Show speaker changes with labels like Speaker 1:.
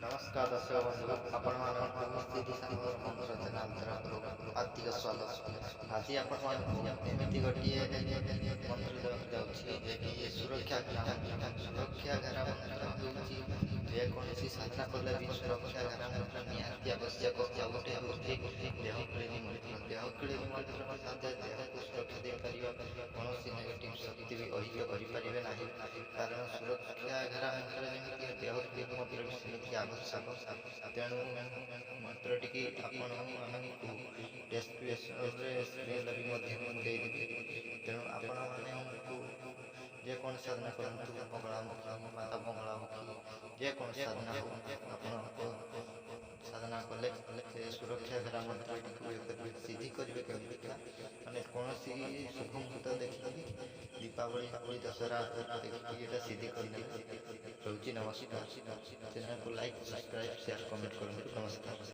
Speaker 1: नमस्कार दर्शक बंधु आपण स्थिति शांतिर मंत्र चैनल हार्दिक स्वागत। आज आपण एमती गोटे मंत्र देवाक जाऊँगी जे सुरक्षा घेरा सुरक्षा घेरा मंत्र हूँ जेकोसी साधना कले भी सुरक्षा घेरा मंत्र निहाती आवश्यक। गोटे हूँ देहक्लीनी मंत्र देहक्लीनी मंत्र साथे देह को सुरक्षा दे पार कौन नेगेटिव शक्ति भी अहित करें ना कारण सुरक्षा घेरा मंत्र जमी देहक्लीनी मंत्र भी सेमती आवश्यक। तेणु मंत्रटी आपको डेस्क्रिप्शन स्क्रीन देदेवी तेणु आपण मैंने जेकोसी साधना करूँ बंगलामुखी माता बंगलामुखी जेकोसी साधना हो आप साधना कले सुरक्षा घेरा मंत्र सिद्धि करेंगे कमी कौन शुभ मुहूर्त देखिए दीपावली दशहरा देखिए सिद्धि कर रोचे। नमस्कार। चैनल को लाइक सब्सक्राइब शेयर कमेंट करूँ। नमस्कार।